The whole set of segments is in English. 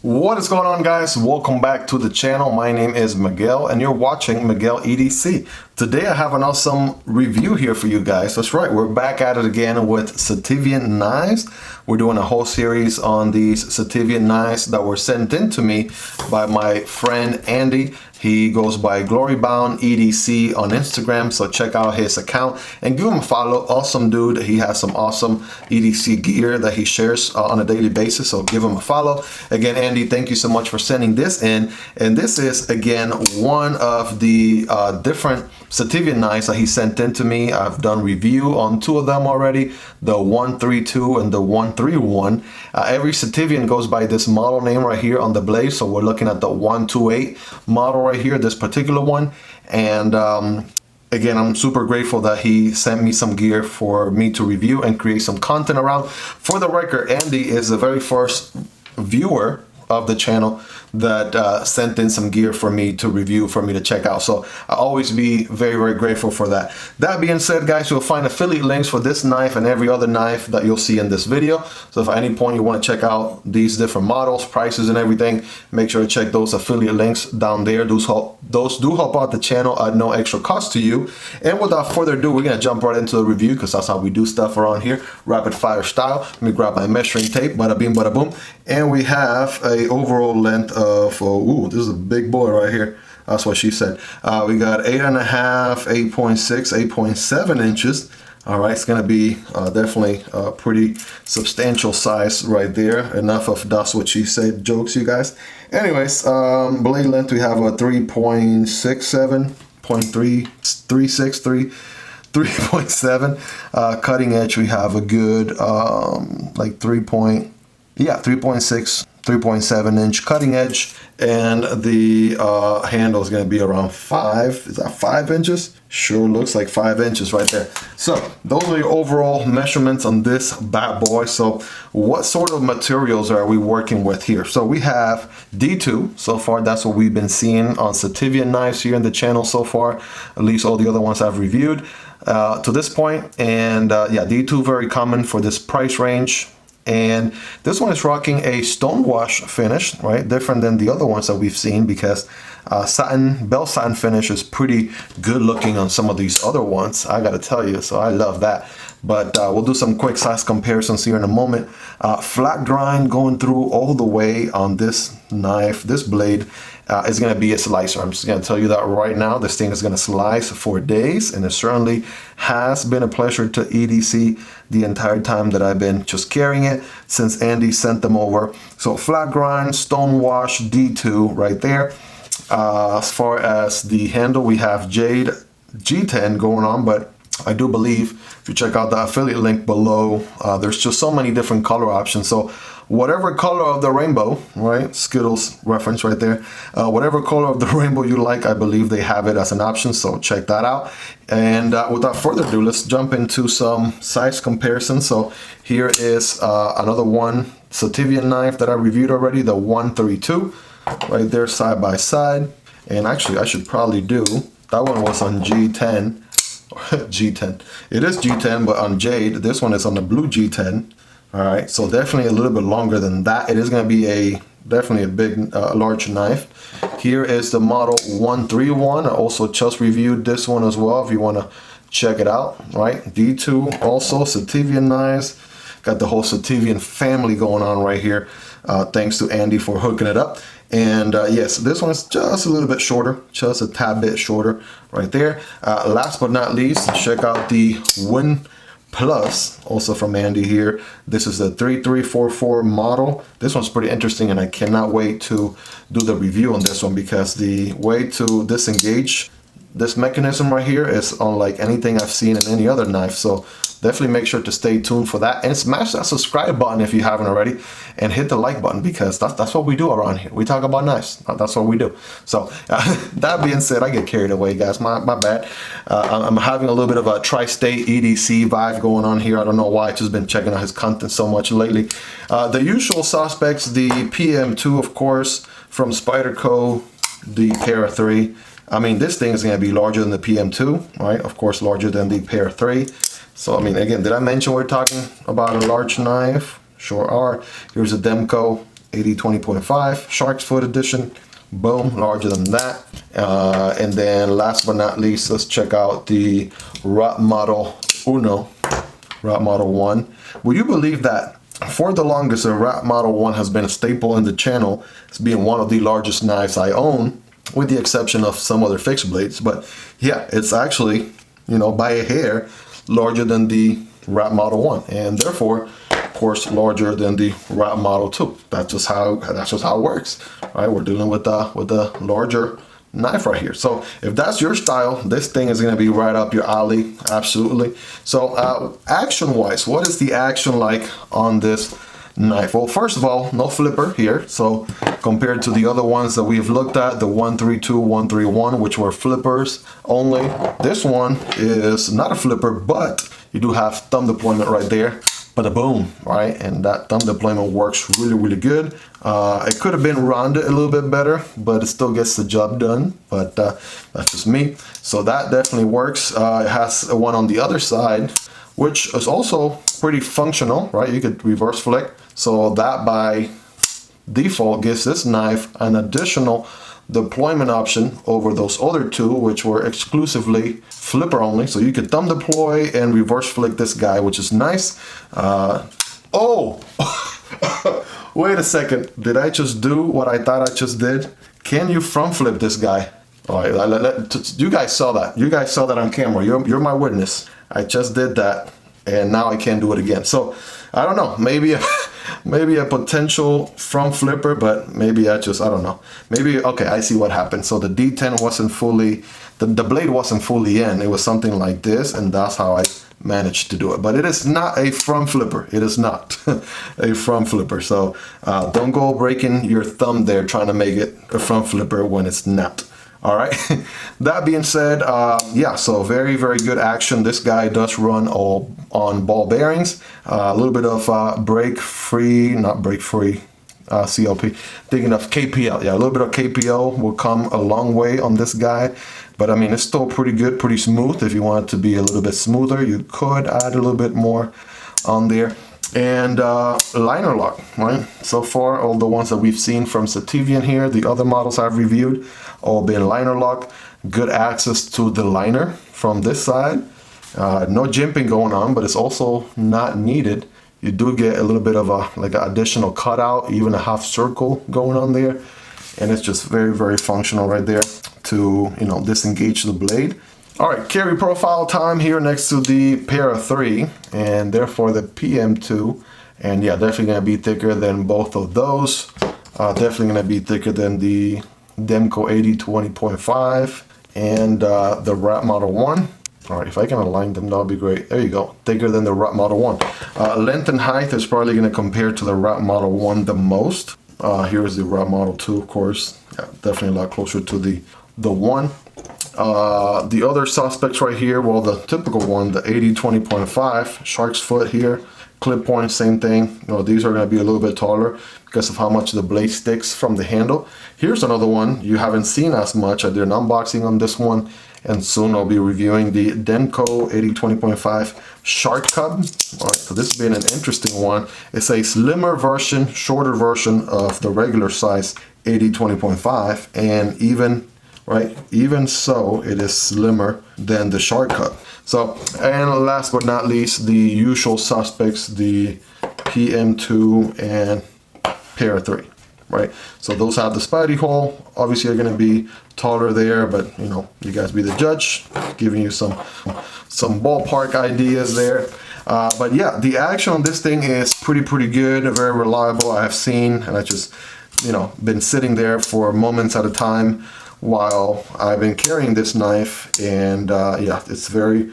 What is going on, guys? Welcome back to the channel. My name is Miguel and you're watching Miguel EDC. Today I have an awesome review here for you guys. That's right, we're back at it again with Sitivien knives. We're doing a whole series on these Sitivien knives that were sent in to me by my friend Andy. He goes by Glorybound EDC on Instagram, so check out his account and give him a follow. Awesome dude. He has some awesome EDC gear that he shares on a daily basis, so give him a follow. Again, Andy, thank you so much for sending this in. And this is, again, one of the different Sitivien knives that he sent in to me. I've done review on two of them already, the 132 and the 131. Every Sitivien goes by this model name right here on the blade, so we're looking at the 128 model right here, this particular one. And again, I'm super grateful that he sent me some gear for me to review and create some content around. For the record, Andy is the very first viewer of the channel that sent in some gear for me to review, for me to check out. So I'll always be very, very grateful for that. That being said, guys, you'll find affiliate links for this knife and every other knife that you'll see in this video. So if at any point you want to check out these different models, prices and everything, make sure to check those affiliate links down there. Those do help out the channel at no extra cost to you. And without further ado, we're going to jump right into the review because that's how we do stuff around here, rapid fire style. Let me grab my measuring tape, bada bing, bada boom. And we have a overall length of, ooh, this is a big boy right here. That's what she said. We got 8.5, 8.6, 8.7 inches. All right, it's gonna be definitely a pretty substantial size right there. Enough of that's what she said jokes, you guys. Anyways, blade length, we have a 3.67, 0.336, 3.7. Cutting edge, we have a good like 3.6, 3.7 inch cutting edge, and the handle is going to be around 5. Is that 5 inches? Sure looks like 5 inches right there. So those are your overall measurements on this bad boy. So what sort of materials are we working with here? So we have D2 so far. That's what we've been seeing on Sitivien knives here in the channel so far, at least all the other ones I've reviewed to this point. And yeah, D2 very common for this price range. And this one is rocking a stonewash finish, right? Different than the other ones that we've seen, because bell satin finish is pretty good looking on some of these other ones, I gotta tell you, so I love that. But we'll do some quick size comparisons here in a moment. Flat grind going through all the way on this knife. This blade is going to be a slicer. I'm just going to tell you that right now. This thing is going to slice for days, and it certainly has been a pleasure to EDC the entire time that I've been just carrying it since Andy sent them over. So flat grind, stonewash, D2 right there. As far as the handle, we have Jade G10 going on, but I do believe if you check out the affiliate link below, there's just so many different color options. So whatever color of the rainbow, right? Skittles reference right there. Whatever color of the rainbow you like, I believe they have it as an option. So check that out. And without further ado, let's jump into some size comparisons. So here is another one Sitivien knife that I reviewed already, the 132, right there side by side. And actually, I should probably do, that one was on G10. G10. It is G10, but on Jade, this one is on the blue G10. All right, so definitely a little bit longer than that. It is going to be definitely a big, large knife. Here is the model 131. I also just reviewed this one as well if you want to check it out, right? D2 also, Sitivien knives. Got the whole Sitivien family going on right here. Thanks to Andy for hooking it up. And yes, this one's just a little bit shorter, just a tad bit shorter right there. Last but not least, check out the Win Plus, also from Andy here. This is the 3344 model. This one's pretty interesting, and I cannot wait to do the review on this one, because the way to disengage this mechanism right here is unlike anything I've seen in any other knife. So definitely make sure to stay tuned for that, and smash that subscribe button if you haven't already, and hit the like button, because that's what we do around here. We talk about knives. That's what we do. So that being said, I get carried away, guys. My bad. I'm having a little bit of a tri-state EDC vibe going on here. I don't know why. I've just been checking out his content so much lately. The usual suspects, the PM2, of course, from Spyderco, the Para 3. I mean, this thing is going to be larger than the PM2, right? Of course, larger than the Para 3. So, I mean, again, did I mention we're talking about a large knife? Sure are. Here's a Demko AD 20.5 Shark's Foot Edition. Boom, larger than that. And then last but not least, let's check out the Rap Model 1. Will you believe that for the longest, the Rap Model 1 has been a staple in the channel. It's being one of the largest knives I own, with the exception of some other fixed blades. But yeah, it's actually, you know, by a hair larger than the Rap Model 1, and therefore, of course, larger than the Rap Model 2. That's just how it works, right? We're dealing with the larger knife right here. So if that's your style, this thing is going to be right up your alley. Absolutely. So action wise, what is the action like on this knife? Well, first of all, no flipper here. So compared to the other ones that we've looked at, the 132, 131, which were flippers only, this one is not a flipper, but you do have thumb deployment right there. Bada boom, right? And that thumb deployment works really, really good. It could have been rounded a little bit better, but it still gets the job done. But that's just me. So that definitely works. It has one on the other side, which is also pretty functional, right? You could reverse flick. So that by default gives this knife an additional deployment option over those other two, which were exclusively flipper only. So you could thumb deploy and reverse flick this guy, which is nice. Oh, wait a second. Did I just do what I thought I just did? Can you front flip this guy? All right, you guys saw that. You guys saw that on camera. You're my witness. I just did that, and now I can't do it again. So I don't know. Maybe a potential front flipper, but maybe I don't know. Maybe, okay, I see what happened. So the D10 wasn't fully, the blade wasn't fully in. It was something like this, and that's how I managed to do it. But it is not a front flipper. It is not a front flipper. So don't go breaking your thumb there trying to make it a front flipper when it's not. All right. That being said, yeah, so very, very good action. This guy does run all on ball bearings. A little bit of CLP. Thinking of KPL. Yeah, a little bit of KPL will come a long way on this guy. But I mean, it's still pretty good, pretty smooth. If you want it to be a little bit smoother, you could add a little bit more on there. And liner lock, right? So far, all the ones that we've seen from Sitivien here, the other models I've reviewed, all been liner lock. Good access to the liner from this side. No jimping going on, but it's also not needed. You do get a little bit of a like an additional cutout, even a half circle going on there, and it's just very, very functional right there to, you know, disengage the blade. All right, carry profile time here next to the Para 3, and therefore the PM2, and yeah, definitely gonna be thicker than both of those. Definitely gonna be thicker than the Demko AD 20.5 and the Rap Model 1. All right, if I can align them, that'll be great. There you go, thicker than the Rap Model 1. Length and height is probably gonna compare to the Rap Model 1 the most. Here's the Rap Model 2, of course. Yeah, definitely a lot closer to the 1. The other suspects right here, well, the typical one, the AD 20.5 Shark's Foot here, clip point, same thing. You know, these are going to be a little bit taller because of how much the blade sticks from the handle. Here's another one you haven't seen as much. I did an unboxing on this one, and soon I'll be reviewing the Demko AD 20.5 Shark Cub. All right, so this has been an interesting one. It's a slimmer version, shorter version of the regular size AD 20.5, and even so, it is slimmer than the Shark Cub. So, and last but not least, the usual suspects, the PM2 and Para 3, right? So those have the Spidey hole. Obviously, they're going to be taller there, but you know, you guys be the judge, giving you some ballpark ideas there. But yeah, the action on this thing is pretty good, very reliable. I have seen, and I just, you know, been sitting there for moments at a time while I've been carrying this knife, and yeah, it's very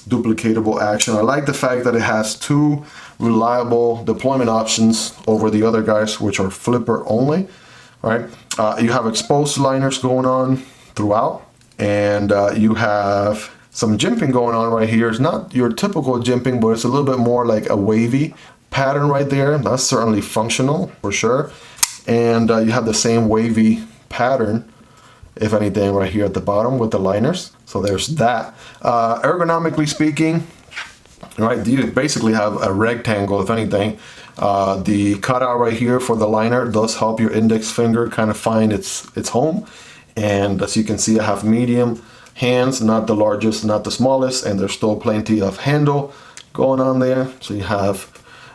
duplicatable action. I like the fact that it has 2 reliable deployment options over the other guys, which are flipper only, right? You have exposed liners going on throughout, and you have some jimping going on right here. It's not your typical jimping, but it's a little bit more like a wavy pattern right there. That's certainly functional for sure. And you have the same wavy pattern, if anything, right here at the bottom with the liners. So there's that. Ergonomically speaking, right? You basically have a rectangle, if anything. The cutout right here for the liner does help your index finger kind of find its home. And as you can see, I have medium hands, not the largest, not the smallest, and there's still plenty of handle going on there. So you have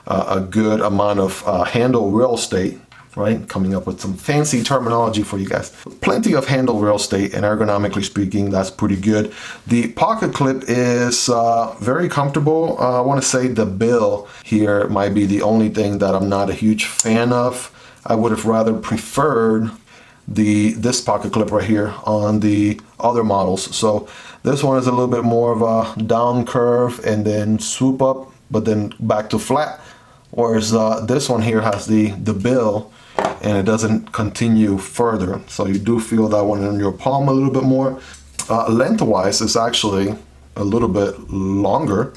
a good amount of handle real estate, right? Coming up with some fancy terminology for you guys. Plenty of handle real estate, and ergonomically speaking, that's pretty good. The pocket clip is very comfortable. I want to say the bill here might be the only thing that I'm not a huge fan of. I would have rather preferred this pocket clip right here on the other models. So this one is a little bit more of a down curve and then swoop up, but then back to flat. Whereas this one here has the bill and it doesn't continue further. So you do feel that one in your palm a little bit more. Lengthwise, it's actually a little bit longer,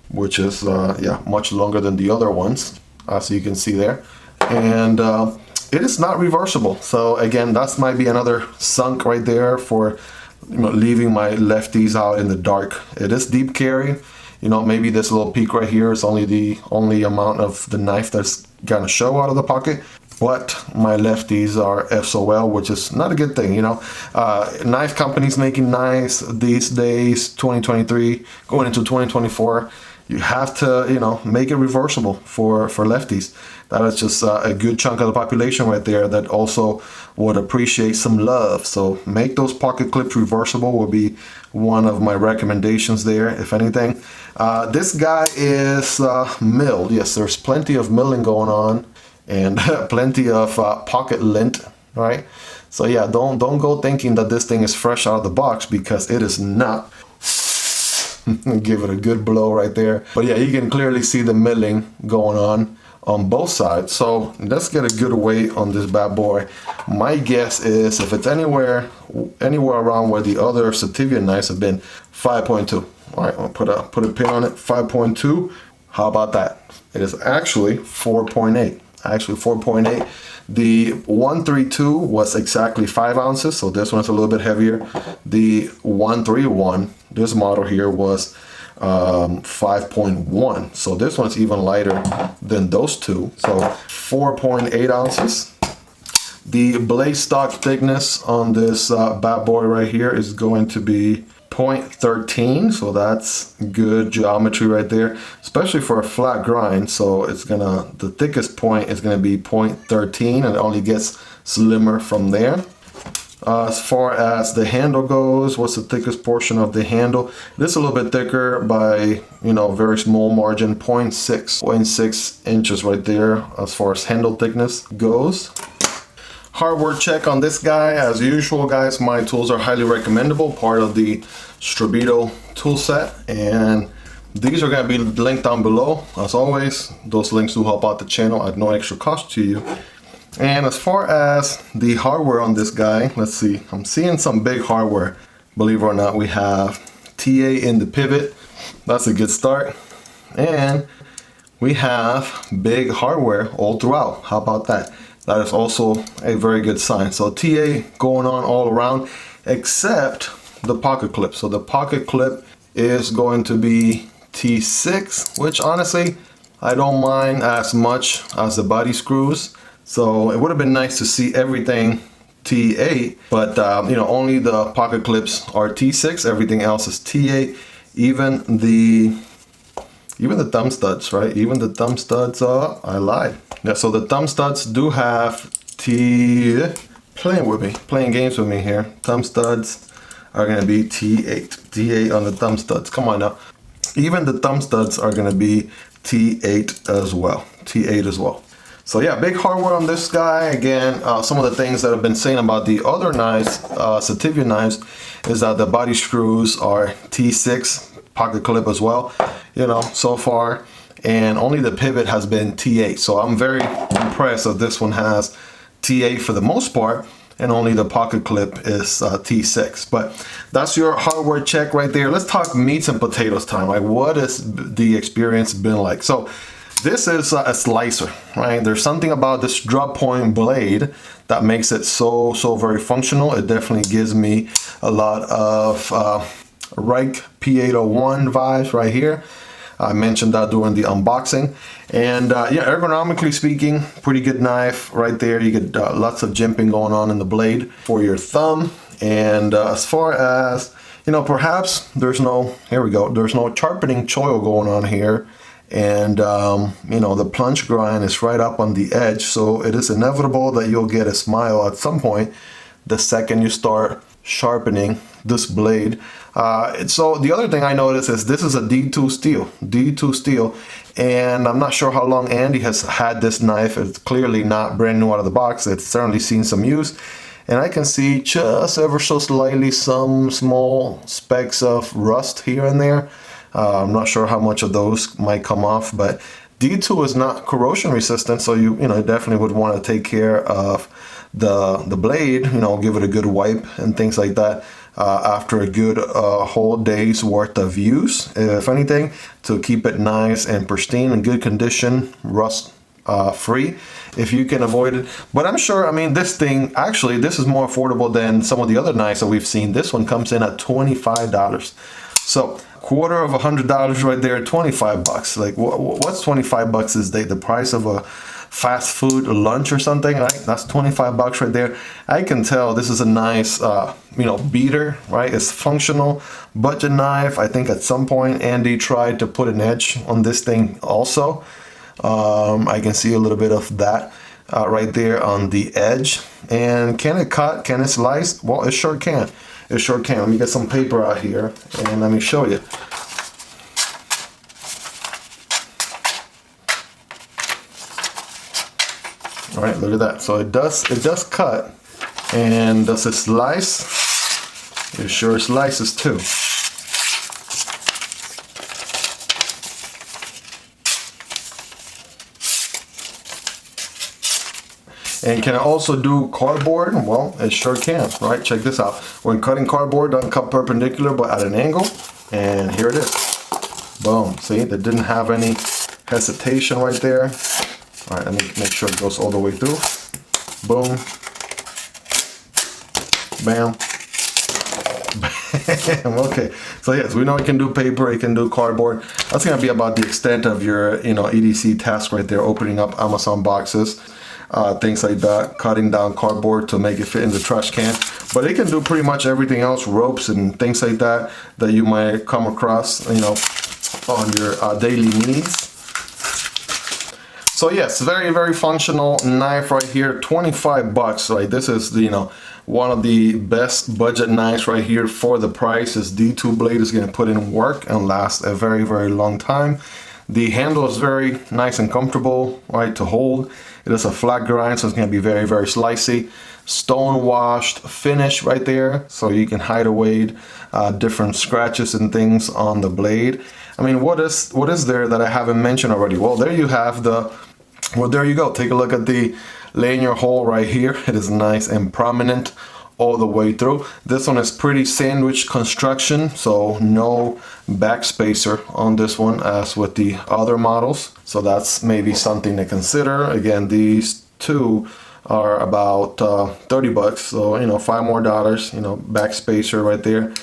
which is yeah, much longer than the other ones, as you can see there. And it is not reversible. So again, that might be another sunk right there for, you know, leaving my lefties out in the dark. It is deep carry. You know, maybe this little peak right here is only the amount of the knife that's gonna show out of the pocket. But my lefties are SOL, which is not a good thing, you know. Knife companies making knives these days, 2023, going into 2024, you have to, you know, make it reversible for lefties. That is just a good chunk of the population right there that also would appreciate some love. So make those pocket clips reversible will be one of my recommendations there, if anything. This guy is milled. Yes, there's plenty of milling going on and plenty of pocket lint, right? So yeah, don't go thinking that this thing is fresh out of the box, because it is not. Give it a good blow right there. But yeah, you can clearly see the milling going on both sides. So let's get a good weight on this bad boy. My guess is if it's anywhere around where the other Sitivien knives have been, 5.2. All right, I'll put a pin on it. 5.2. How about that? It is actually 4.8. Actually 4.8. The 132 was exactly 5 ounces, so this one's a little bit heavier. The 131, this model here, was 5.1, so this one's even lighter than those two. So 4.8 ounces. The blade stock thickness on this bad boy right here is going to be 0.13, so that's good geometry right there, especially for a flat grind. So it's gonna, the thickest point is gonna be 0.13, and it only gets slimmer from there. As far as the handle goes, what's the thickest portion of the handle? This is a little bit thicker by, you know, very small margin, 0.6 inches right there as far as handle thickness goes. Hardware check on this guy. As usual, guys, my tools are highly recommendable, part of the Spyderco tool set, and these are going to be linked down below. As always, those links do help out the channel at no extra cost to you. And as far as the hardware on this guy, let's see, I'm seeing some big hardware. Believe it or not, we have TA in the pivot. That's a good start. And we have big hardware all throughout. How about that? That is also a very good sign. So TA going on all around, except the pocket clip. So the pocket clip is going to be T6, which honestly, I don't mind as much as the body screws. So it would have been nice to see everything T8, but you know, only the pocket clips are T6. Everything else is T8. Even the thumb studs, right? Even the thumb studs are, I lied. Yeah, so the thumb studs do have playing games with me here. Thumb studs are gonna be T8. T8 on the thumb studs, come on now. Even the thumb studs are gonna be T8 as well. T8 as well. So yeah, big hardware on this guy. Again, some of the things that I've been saying about the other knives, Sitivien knives, is that the body screws are T6, pocket clip as well, you know, so far. And only the pivot has been T8. So I'm very impressed that this one has T8 for the most part, and only the pocket clip is T6. But that's your hardware check right there. Let's talk meats and potatoes time. Like, what has the experience been like? So this is a slicer, right? There's something about this drop point blade that makes it so very functional. It definitely gives me a lot of Rec P801 vibes right here. I mentioned that during the unboxing. And yeah, ergonomically speaking, pretty good knife right there. You get lots of jimping going on in the blade for your thumb. And as far as, you know, perhaps there's no, here we go, there's no sharpening choil going on here. And, you know, the plunge grind is right up on the edge. So it is inevitable that you'll get a smile at some point the second you start sharpening this blade. So the other thing I noticed is this is a D2 steel, and I'm not sure how long Andy has had this knife. It's clearly not brand new out of the box. It's certainly seen some use, and I can see just ever so slightly some small specks of rust here and there. I'm not sure how much of those might come off, but D2 is not corrosion resistant, so you definitely would want to take care of the blade, you know, give it a good wipe and things like that after a good whole day's worth of use, if anything, to keep it nice and pristine in good condition, rust free, if you can avoid it. But I'm sure, I mean, this thing, actually, this is more affordable than some of the other knives that we've seen. This one comes in at $25. So quarter of $100 right there, 25 bucks. Like what's 25 bucks these days? The price of a fast food lunch or something, right? That's 25 bucks right there. I can tell this is a nice, you know, beater, right? It's functional, budget knife. I think at some point Andy tried to put an edge on this thing also. I can see a little bit of that right there on the edge. And can it cut? Can it slice? Well, it sure can. It sure can. Let me get some paper out here and let me show you. All right, look at that. So it does cut. And does it slice? It sure slices too. And can it also do cardboard? Well, it sure can, right? Check this out. When cutting cardboard, doesn't cut perpendicular, but at an angle. And here it is. Boom. See, that didn't have any hesitation right there. All right, let me make sure it goes all the way through. Boom. Bam. Bam. Okay. So yes, we know it can do paper, it can do cardboard. That's gonna be about the extent of your, you know, EDC task right there, opening up Amazon boxes. Things like that, cutting down cardboard to make it fit in the trash can. But it can do pretty much everything else, ropes and things like that that you might come across, you know, on your daily needs. So yes, very, very functional knife right here, 25 bucks, right? This is the, you know, one of the best budget knives right here for the price. This D2 blade is going to put in work and last a very, very long time. The handle is very nice and comfortable, right, to hold. It is a flat grind, so it's going to be very, very slicey. Stone washed finish right there, so you can hide away different scratches and things on the blade. I mean, what is there that I haven't mentioned already? Well, there you have the, well, there you go. Take a look at the lanyard hole right here. It is nice and prominent all the way through. This one is pretty sandwich construction, so no back spacer on this one as with the other models. So that's maybe something to consider. Again, these two are about 30 bucks, so you know, $5 more, you know, back spacer right there,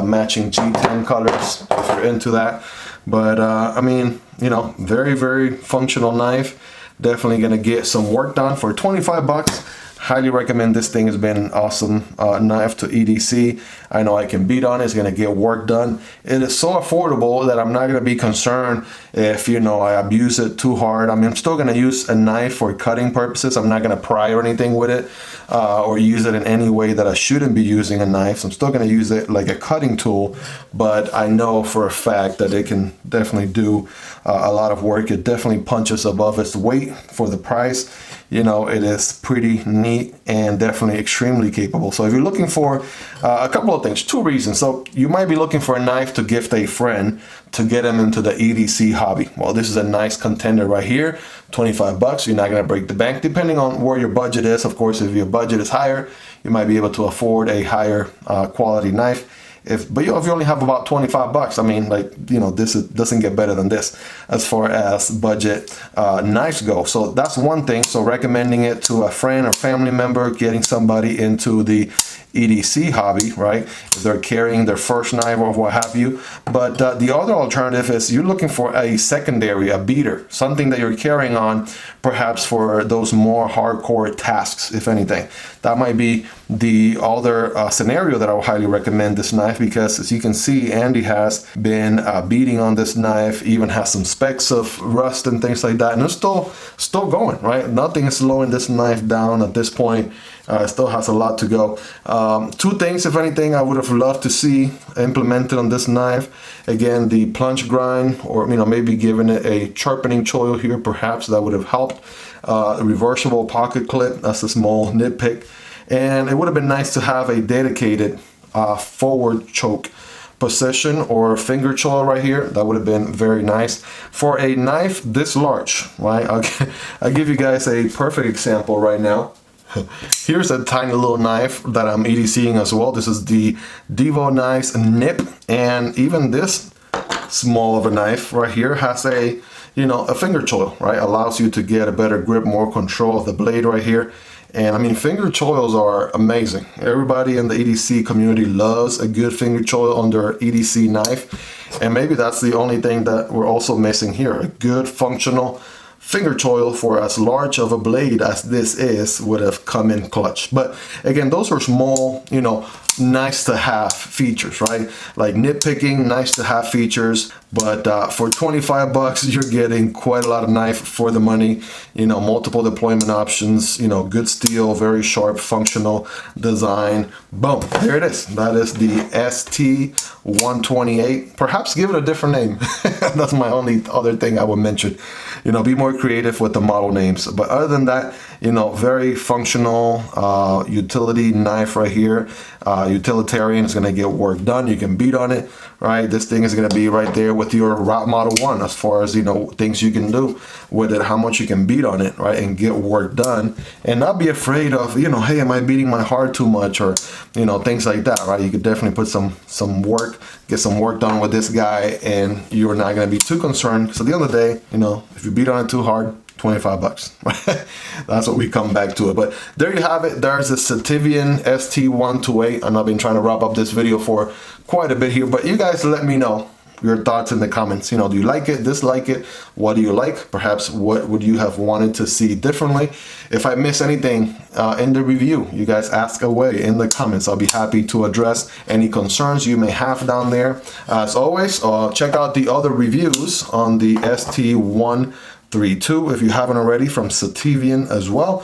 matching G10 colors if you're into that. But I mean, you know, very, very functional knife. Definitely gonna get some work done for 25 bucks. Highly recommend this thing. Has been an awesome knife to EDC. I know I can beat on it. It's gonna get work done. It is so affordable that I'm not gonna be concerned if, you know, I abuse it too hard. I mean, I'm still gonna use a knife for cutting purposes. I'm not gonna pry or anything with it or use it in any way that I shouldn't be using a knife. So I'm still gonna use it like a cutting tool, but I know for a fact that it can definitely do a lot of work. It definitely punches above its weight for the price. You know, it is pretty neat and definitely extremely capable. So if you're looking for a couple of things, two reasons. So you might be looking for a knife to gift a friend to get him into the EDC hobby. Well, this is a nice contender right here, 25 bucks. You're not gonna break the bank, depending on where your budget is. Of course, if your budget is higher, you might be able to afford a higher quality knife. But if you only have about 25 bucks, I mean, like, you know, doesn't get better than this as far as budget knives go. So that's one thing. So recommending it to a friend or family member, getting somebody into the EDC hobby, right? If they're carrying their first knife or what have you. But the other alternative is you're looking for a secondary, a beater, something that you're carrying on perhaps for those more hardcore tasks, if anything. That might be the other scenario that I would highly recommend this knife, because as you can see, Andy has been beating on this knife, even has some specks of rust and things like that, and it's still going, right? Nothing is slowing this knife down at this point. It still has a lot to go. Two things, if anything, I would have loved to see implemented on this knife. Again, the plunge grind, or maybe giving it a sharpening choil here, perhaps that would have helped. Reversible pocket clip, that's a small nitpick. And it would have been nice to have a dedicated forward choke position or finger choil right here. That would have been very nice for a knife this large, right? I'll give you guys a perfect example right now. Here's a tiny little knife that I'm EDCing as well. This is the Divo Knives NIP, and even this small of a knife right here has a finger choil, right? Allows you to get a better grip, more control of the blade right here. And I mean, finger choils are amazing. Everybody in the EDC community loves a good finger choil on their EDC knife. And maybe that's the only thing that we're also missing here. A good functional finger choil for as large of a blade as this is would have come in clutch. But again, those are small, nice to have features, right? Like nitpicking, nice to have features. But for 25 bucks, you're getting quite a lot of knife for the money. Multiple deployment options, good steel, very sharp, functional design. Boom, there it is. That is the ST128. Perhaps give it a different name. That's my only other thing I would mention. Be more creative with the model names. But other than that, very functional utility knife right here. Utilitarian, is going to get work done. You can beat on it, right? This thing is going to be right there with your Route Model 1 as far as, things you can do with it, how much you can beat on it, right? And get work done and not be afraid of, hey, am I beating my heart too much, or, things like that, right? You could definitely put some work, get some work done with this guy, and you're not going to be too concerned. So at the end of the day, if you beat on it too hard, 25 bucks. That's what we come back to it. But there you have it. There's the Sitivien ST128, and I've been trying to wrap up this video for quite a bit here, but you guys let me know your thoughts in the comments. Do you like it, dislike it? What do you like? Perhaps what would you have wanted to see differently? If I miss anything in the review, you guys ask away in the comments. I'll be happy to address any concerns you may have down there. As always, check out the other reviews on the ST132 if you haven't already, from Sitivien as well.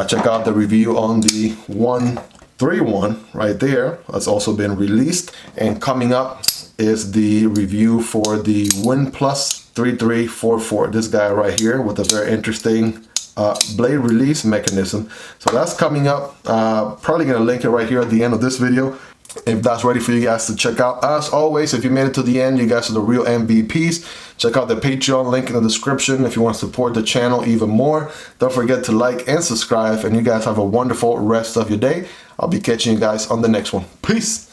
Check out the review on the 131 right there. That's also been released. And coming up is the review for the WinPlus 3344. This guy right here with a very interesting blade release mechanism. So that's coming up. Probably gonna link it right here at the end of this video, if that's ready for you guys to check out. As always, if you made it to the end, you guys are the real MVPs. Check out the Patreon link in the description if you want to support the channel even more. Don't forget to like and subscribe, and you guys have a wonderful rest of your day. I'll be catching you guys on the next one. Peace.